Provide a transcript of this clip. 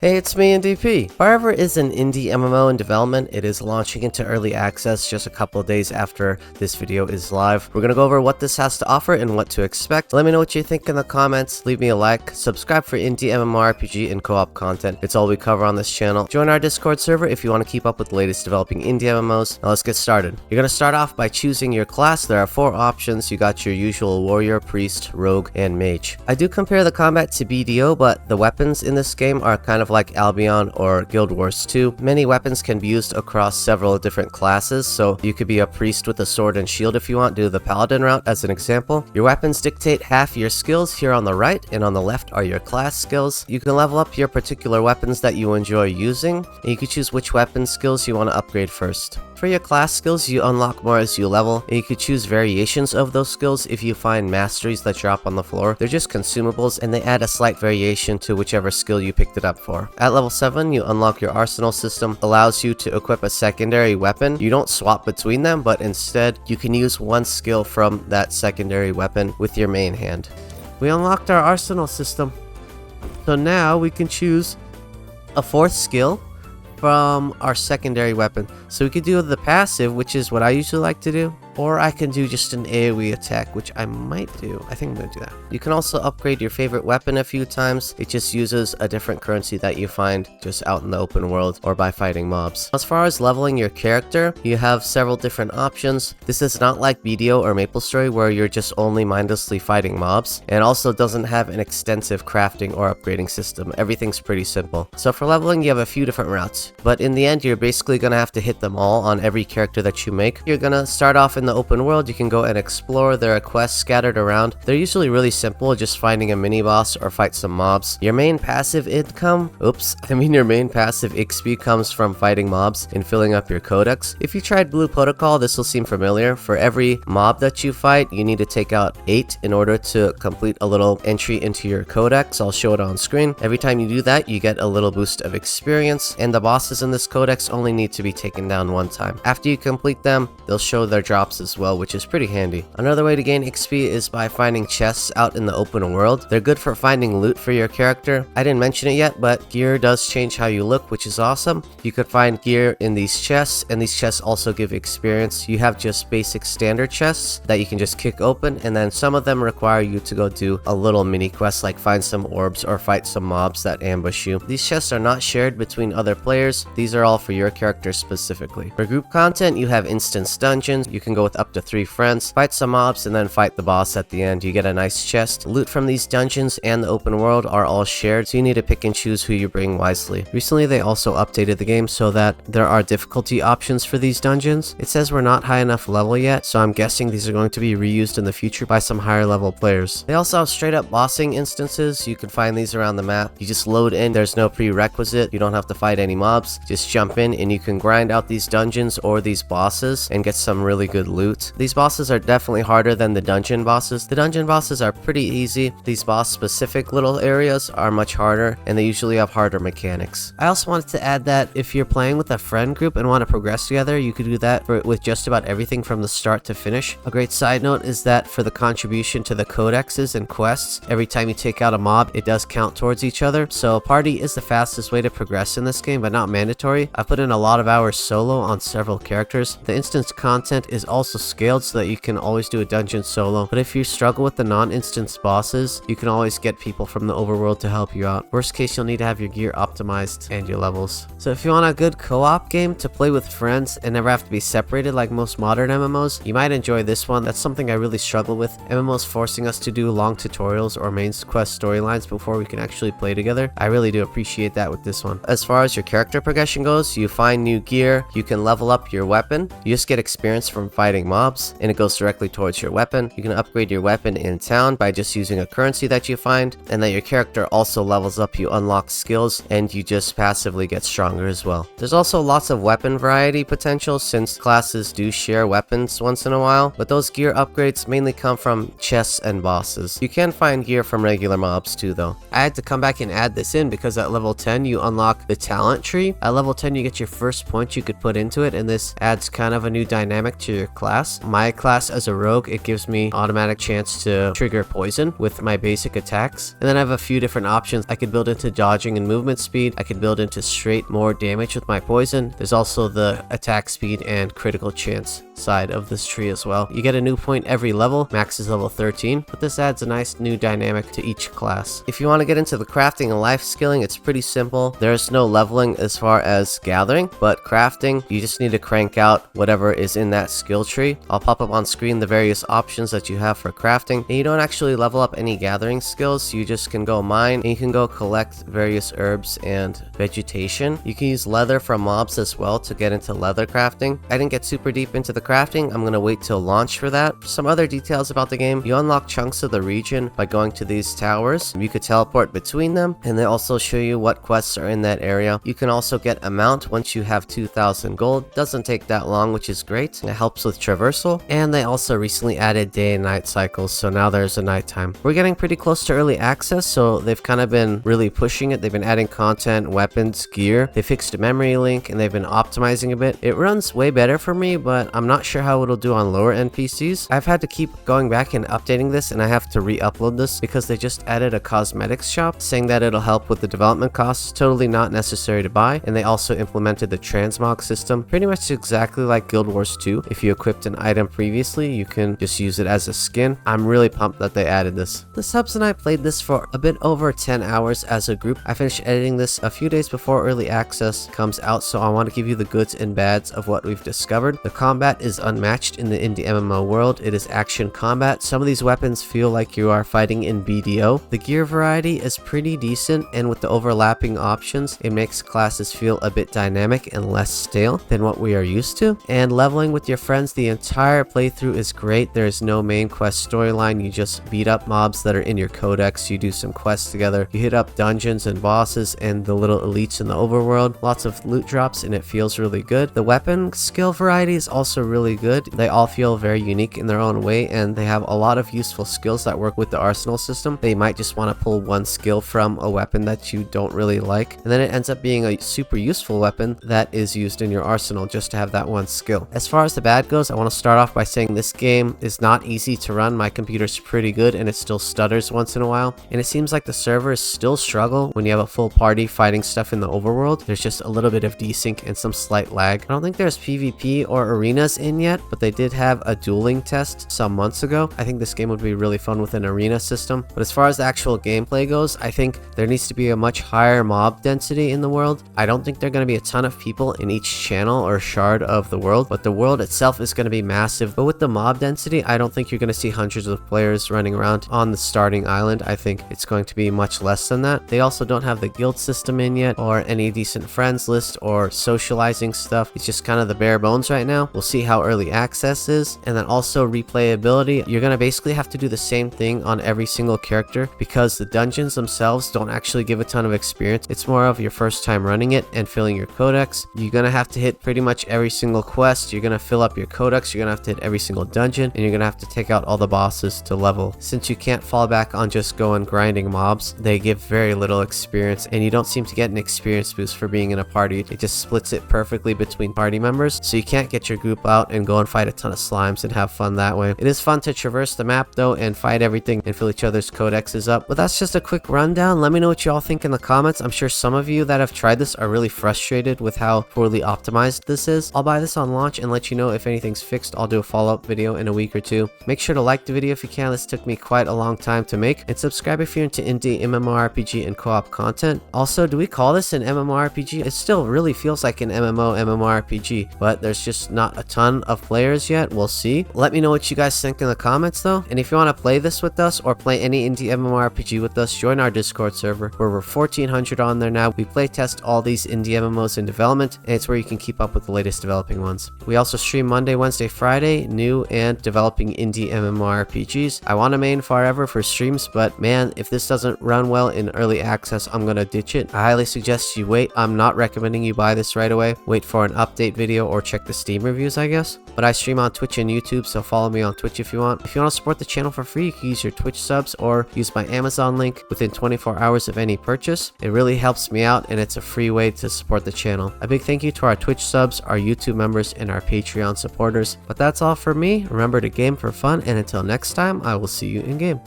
Hey, it's me, IndieP. Farever is an indie MMO in development. It is launching into early access just a couple of days after this video is live. We're gonna go over what this has to offer and what to expect. Let me know what you think in the comments. Leave me a like. Subscribe for indie MMORPG and co-op content. It's all we cover on this channel. Join our Discord server if you want to keep up with the latest developing indie MMOs. Now let's get started. You're gonna start off by choosing your class. There are 4 options. You got your usual warrior, priest, rogue, and mage. I do compare the combat to BDO, but the weapons in this game are kind of like Albion or Guild Wars 2. Many weapons can be used across several different classes, so you could be a priest with a sword and shield if you want. Do the paladin route as an example. Your weapons dictate half your skills here on the right, and on the left are your class skills. You can level up your particular weapons that you enjoy using, and you can choose which weapon skills you want to upgrade first. For your class skills, you unlock more as you level, and you could choose variations of those skills if you find masteries that drop on the floor. They're just consumables, and they add a slight variation to whichever skill you picked it up for. At level 7, you unlock your arsenal system, allows you to equip a secondary weapon. You don't swap between them, but instead, you can use one skill from that secondary weapon with your main hand. We unlocked our arsenal system, so now we can choose a 4th skill from our secondary weapon. So we could do the passive, which is what I usually like to do, or I can do just an AoE attack, which I might do. I think I'm gonna do that. You can also upgrade your favorite weapon a few times. It just uses a different currency that you find just out in the open world or by fighting mobs. As far as leveling your character, you have several different options. This is not like BDO or MapleStory where you're just only mindlessly fighting mobs, and also doesn't have an extensive crafting or upgrading system. Everything's pretty simple. So for leveling, you have a few different routes, but in the end, you're basically gonna have to hit them all on every character that you make. You're gonna start off in the open world. You can go and explore. There are quests scattered around. They're usually really simple, just finding a mini boss or fight some mobs. Your main passive your main passive XP comes from fighting mobs and filling up your codex. If you tried Blue Protocol, this will seem familiar. For every mob that you fight, you need to take out 8 in order to complete a little entry into your codex. I'll show it on screen. Every time you do that, you get a little boost of experience, and the bosses in this codex only need to be taken down one time. After you complete them, they'll show their drops as well, which is pretty handy. Another way to gain XP is by finding chests out in the open world. They're good for finding loot for your character. I didn't mention it yet, but gear does change how you look, which is awesome. You could find gear in these chests, and these chests also give experience. You have just basic standard chests that you can just kick open, and then some of them require you to go do a little mini quest like find some orbs or fight some mobs that ambush you. These chests are not shared between other players. These are all for your character specifically. For group content, you have instance dungeons. You can go with up to 3 friends, fight some mobs, and then fight the boss at the end. You get a nice chest. Loot from these dungeons and the open world are all shared, so you need to pick and choose who you bring wisely. Recently, they also updated the game so that there are difficulty options for these dungeons. It says we're not high enough level yet, so I'm guessing these are going to be reused in the future by some higher level players. They also have straight up bossing instances. You can find these around the map. You just load in. There's no prerequisite. You don't have to fight any mobs. Just jump in and you can grind out these dungeons or these bosses and get some really good loot. These bosses are definitely harder than the dungeon bosses. The dungeon bosses are pretty easy. These boss specific little areas are much harder, and they usually have harder mechanics. I also wanted to add that if you're playing with a friend group and want to progress together, you could do that with just about everything from the start to finish. A great side note is that for the contribution to the codexes and quests, every time you take out a mob, it does count towards each other. So a party is the fastest way to progress in this game, but not mandatory. I put in a lot of hours solo on several characters. The instance content is also scaled so that you can always do a dungeon solo, but if you struggle with the non-instance bosses, you can always get people from the overworld to help you out. Worst case, you'll need to have your gear optimized and your levels. So if you want a good co-op game to play with friends and never have to be separated like most modern MMOs, you might enjoy this one. That's something I really struggle with. MMOs forcing us to do long tutorials or main quest storylines before we can actually play together. I really do appreciate that with this one. As far as your character progression goes, you find new gear, you can level up your weapon, you just get experience from fighting mobs, and it goes directly towards your weapon. You can upgrade your weapon in town by just using a currency that you find, and then your character also levels up. You unlock skills, and you just passively get stronger as well. There's also lots of weapon variety potential since classes do share weapons once in a while, but those gear upgrades mainly come from chests and bosses. You can find gear from regular mobs too though. I had to come back and add this in because at level 10 you unlock the talent tree. At level 10 you get your first point you could put into it, and this adds kind of a new dynamic to your class. My class as a rogue, it gives me automatic chance to trigger poison with my basic attacks. And then I have a few different options. I could build into dodging and movement speed. I could build into straight more damage with my poison. There's also the attack speed and critical chance side of this tree as well. You get a new point every level. Max is level 13, but this adds a nice new dynamic to each class. If you want to get into the crafting and life skilling, it's pretty simple. There's no leveling as far as gathering, but crafting, you just need to crank out whatever is in that skill tree. I'll pop up on screen the various options that you have for crafting, and you don't actually level up any gathering skills. You just can go mine, and you can go collect various herbs and vegetation. You can use leather from mobs as well to get into leather crafting. I didn't get super deep into the crafting. I'm gonna wait till launch for that. Some other details about the game: you unlock chunks of the region by going to these towers. You could teleport between them, and they also show you what quests are in that area. You can also get a mount once you have 2,000 gold. Doesn't take that long, which is great. It helps with traversal, and they also recently added day and night cycles, so now there's a nighttime. We're getting pretty close to early access, so they've kind of been really pushing it. They've been adding content, weapons, gear. They fixed a memory link, and they've been optimizing a bit. It runs way better for me, but I'm not sure how it'll do on lower end PCs. I've had to keep going back and updating this, and I have to re-upload this because they just added a cosmetics shop saying that it'll help with the development costs. Totally not necessary to buy. And they also implemented the transmog system, pretty much exactly like Guild Wars 2. If you equipped an item previously, you can just use it as a skin. I'm really pumped that they added this. The subs and I played this for a bit over 10 hours as a group. I finished editing this a few days before early access comes out, so I want to give you the goods and bads of what we've discovered. The combat is unmatched in the indie MMO world. It is action combat. Some of these weapons feel like you are fighting in BDO. The gear variety is pretty decent, and with the overlapping options, it makes classes feel a bit dynamic and less stale than what we are used to. And leveling with your friends, the entire playthrough is great. There is no main quest storyline. You just beat up mobs that are in your codex. You do some quests together. You hit up dungeons and bosses and the little elites in the overworld. Lots of loot drops, and it feels really good. The weapon skill variety is also really good. They all feel very unique in their own way, and they have a lot of useful skills that work with the arsenal system. They might just want to pull one skill from a weapon that you don't really like, and then it ends up being a super useful weapon that is used in your arsenal just to have that one skill. As far as the bad goes, I want to start off by saying this game is not easy to run. My computer's pretty good, and it still stutters once in a while, and it seems like the servers still struggle when you have a full party fighting stuff in the overworld. There's just a little bit of desync and some slight lag. I don't think there's PvP or arenas in yet, but they did have a dueling test some months ago. I think this game would be really fun with an arena system, but as far as the actual gameplay goes, I think there needs to be a much higher mob density in the world. I don't think there are going to be a ton of people in each channel or shard of the world, but the world itself is going to be massive. But with the mob density, I don't think you're going to see hundreds of players running around on the starting island. I think it's going to be much less than that. They also don't have the guild system in yet, or any decent friends list or socializing stuff. It's just kind of the bare bones right now. We'll see how early access is. And then also replayability. You're going to basically have to do the same thing on every single character because the dungeons themselves don't actually give a ton of experience. It's more of your first time running it and filling your codex. You're going to have to hit pretty much every single quest. You're going to fill up your codex. You're going to have to hit every single dungeon, and you're going to have to take out all the bosses to level. Since you can't fall back on just going grinding mobs, they give very little experience, and you don't seem to get an experience boost for being in a party. It just splits it perfectly between party members, so you can't get your group out and go and fight a ton of slimes and have fun that way. It is fun to traverse the map though and fight everything and fill each other's codexes up. But that's just a quick rundown. Let me know what you all think in the comments. I'm sure some of you that have tried this are really frustrated with how poorly optimized this is. I'll buy this on launch and let you know if anything's fixed. I'll do a follow-up video in a week or two. Make sure to like the video if you can. This took me quite a long time to make. And subscribe if you're into indie MMORPG and co-op content. Also, do we call this an MMORPG? It still really feels like an MMORPG, but there's just not a ton of players yet. We'll see. Let me know what you guys think in the comments though. And if you want to play this with us or play any indie MMORPG with us, join our Discord server where we're 1400 on there now. We play test all these indie MMOs in development, and it's where you can keep up with the latest developing ones. We also stream Monday, Wednesday, Friday, new and developing indie MMORPGs. I want to main Farever for streams, but man, if this doesn't run well in early access, I'm gonna ditch it. I highly suggest you wait. I'm not recommending you buy this right away. Wait for an update video or check the Steam reviews, I guess. videos. But I stream on Twitch and YouTube, so follow me on Twitch if you want. If you want to support the channel for free, you can use your Twitch subs or use my Amazon link within 24 hours of any purchase. It really helps me out, and it's a free way to support the channel. A big thank you to our Twitch subs, our YouTube members, and our Patreon supporters. But that's all for me. Remember to game for fun, and until next time, I will see you in game.